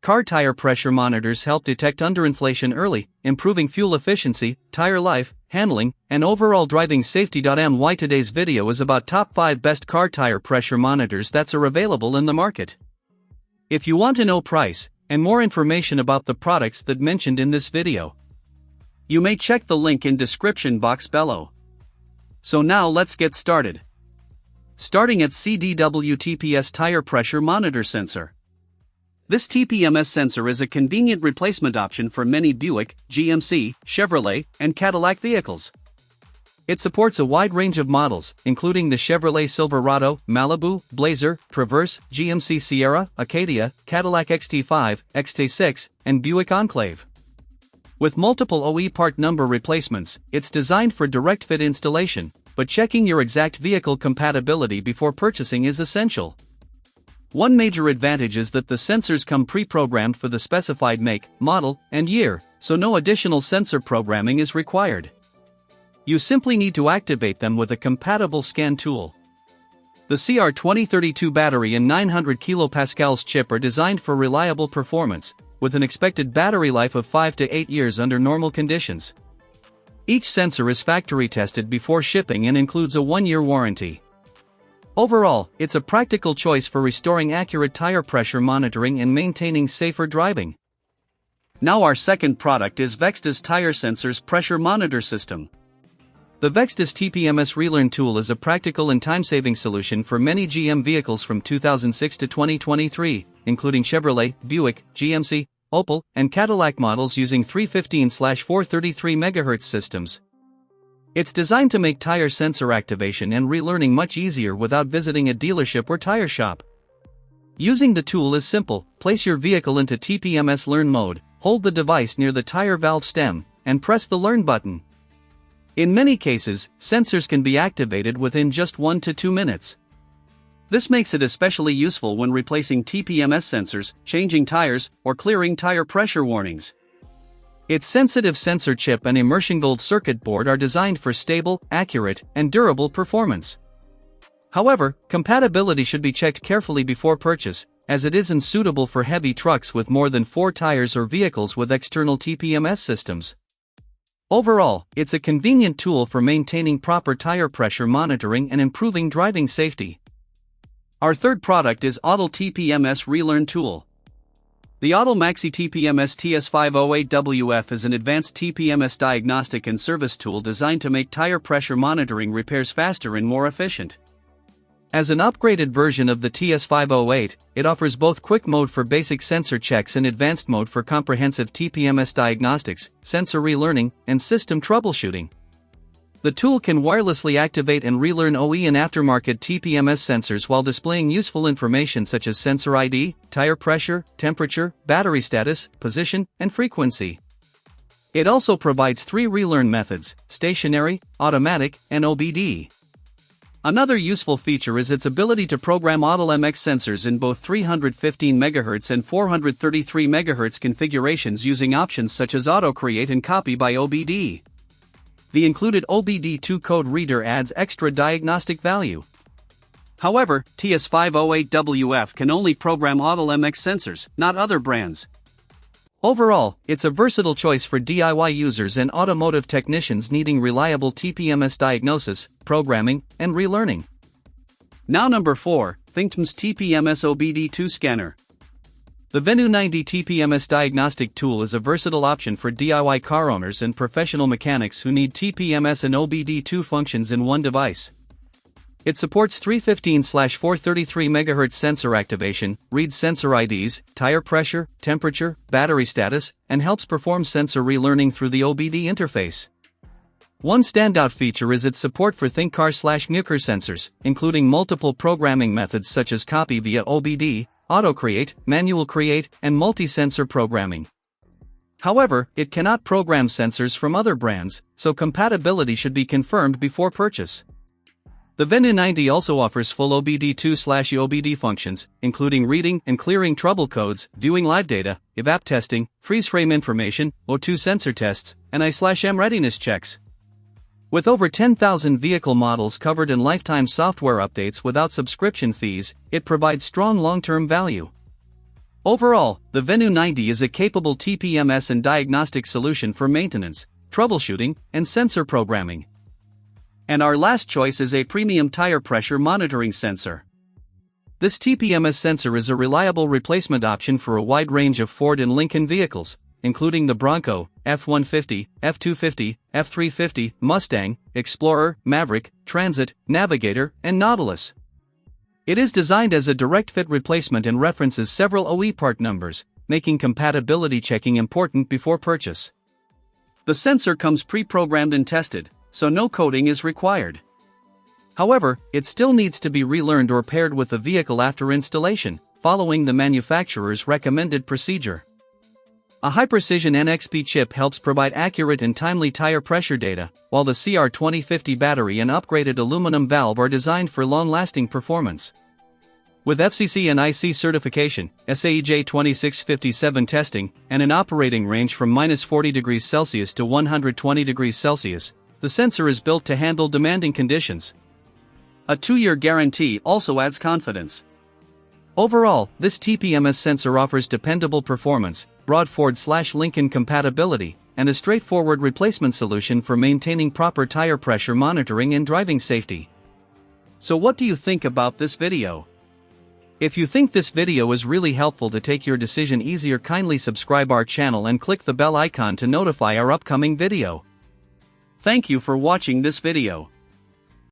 car tire pressure monitors help detect underinflation early, improving fuel efficiency, tire life, handling, and overall driving safety. My today's video is about top 5 best car tire pressure monitors that are available in the market. If you want to know price and more information about the products that mentioned in this video, you may check the link in description box below. So now let's get started. Starting at CDW TPS Tire Pressure Monitor Sensor. This TPMS sensor is a convenient replacement option for many Buick, GMC, Chevrolet, and Cadillac vehicles. It supports a wide range of models, including the Chevrolet Silverado, Malibu, Blazer, Traverse, GMC Sierra, Acadia, Cadillac XT5, XT6, and Buick Enclave. With multiple OE part number replacements, it's designed for direct fit installation, but checking your exact vehicle compatibility before purchasing is essential. One major advantage is that the sensors come pre-programmed for the specified make, model, and year, so no additional sensor programming is required. You simply need to activate them with a compatible scan tool. The CR2032 battery and 900 kPa chip are designed for reliable performance, with an expected battery life of 5 to 8 years under normal conditions. Each sensor is factory tested before shipping and includes a 1-year warranty. Overall, it's a practical choice for restoring accurate tire pressure monitoring and maintaining safer driving. Now our second product is Vexta's Tire Sensors Pressure Monitor System. The Vexta's TPMS Relearn tool is a practical and time-saving solution for many GM vehicles from 2006 to 2023, including Chevrolet, Buick, GMC, Opel, and Cadillac models using 315/433 MHz systems. It's designed to make tire sensor activation and relearning much easier without visiting a dealership or tire shop. Using the tool is simple. Place your vehicle into TPMS Learn mode, hold the device near the tire valve stem, and press the Learn button. In many cases, sensors can be activated within just 1 to 2 minutes. This makes it especially useful when replacing TPMS sensors, changing tires, or clearing tire pressure warnings. Its sensitive sensor chip and immersion gold circuit board are designed for stable, accurate, and durable performance. However, compatibility should be checked carefully before purchase, as it isn't suitable for heavy trucks with more than 4 tires or vehicles with external TPMS systems. Overall, it's a convenient tool for maintaining proper tire pressure monitoring and improving driving safety. Our third product is AUTL TPMS Relearn Tool. The AUTL Maxi TPMS TS508WF is an advanced TPMS diagnostic and service tool designed to make tire pressure monitoring repairs faster and more efficient. As an upgraded version of the TS508, it offers both quick mode for basic sensor checks and advanced mode for comprehensive TPMS diagnostics, sensor relearning, and system troubleshooting. The tool can wirelessly activate and relearn OE and aftermarket TPMS sensors while displaying useful information such as sensor ID, tire pressure, temperature, battery status, position, and frequency. It also provides 3 relearn methods: stationary, automatic, and OBD. Another useful feature is its ability to program AUTL MX sensors in both 315 MHz and 433 MHz configurations using options such as Auto Create and Copy by OBD. The included OBD2 code reader adds extra diagnostic value. However, TS508WF can only program AUTL MX sensors, not other brands. Overall, it's a versatile choice for DIY users and automotive technicians needing reliable TPMS diagnosis, programming, and relearning. Now number 4, ThinkTMS TPMS OBD2 Scanner. The Venu 90 TPMS diagnostic tool is a versatile option for DIY car owners and professional mechanics who need TPMS and OBD2 functions in one device. It supports 315/433 MHz sensor activation, reads sensor IDs, tire pressure, temperature, battery status, and helps perform sensor relearning through the OBD interface. One standout feature is its support for ThinkCar/Nucor sensors, including multiple programming methods such as copy via OBD, Auto Create, Manual Create, and multi-sensor programming. However, it cannot program sensors from other brands, so compatibility should be confirmed before purchase. The Venu 90 also offers full OBD2/OBD functions, including reading and clearing trouble codes, viewing live data, evap testing, freeze frame information, O2 sensor tests, and I/M readiness checks. With over 10,000 vehicle models covered in lifetime software updates without subscription fees, it provides strong long-term value. Overall, the Venu 90 is a capable TPMS and diagnostic solution for maintenance, troubleshooting, and sensor programming. And our last choice is a premium tire pressure monitoring sensor. This TPMS sensor is a reliable replacement option for a wide range of Ford and Lincoln vehicles, including the Bronco, F-150, F-250, F-350, Mustang, Explorer, Maverick, Transit, Navigator, and Nautilus. It is designed as a direct-fit replacement and references several OE part numbers, making compatibility checking important before purchase. The sensor comes pre-programmed and tested, so no coding is required. However, it still needs to be relearned or paired with the vehicle after installation, following the manufacturer's recommended procedure. A high-precision NXP chip helps provide accurate and timely tire pressure data, while the CR2050 battery and upgraded aluminum valve are designed for long-lasting performance. With FCC and IC certification, SAEJ 2657 testing, and an operating range from -40 degrees Celsius to 120 degrees Celsius, the sensor is built to handle demanding conditions. A 2-year guarantee also adds confidence. Overall, this TPMS sensor offers dependable performance, broad Ford/Lincoln compatibility, and a straightforward replacement solution for maintaining proper tire pressure monitoring and driving safety. So what do you think about this video? If you think this video is really helpful to take your decision easier, kindly subscribe our channel and click the bell icon to notify our upcoming video. Thank you for watching this video.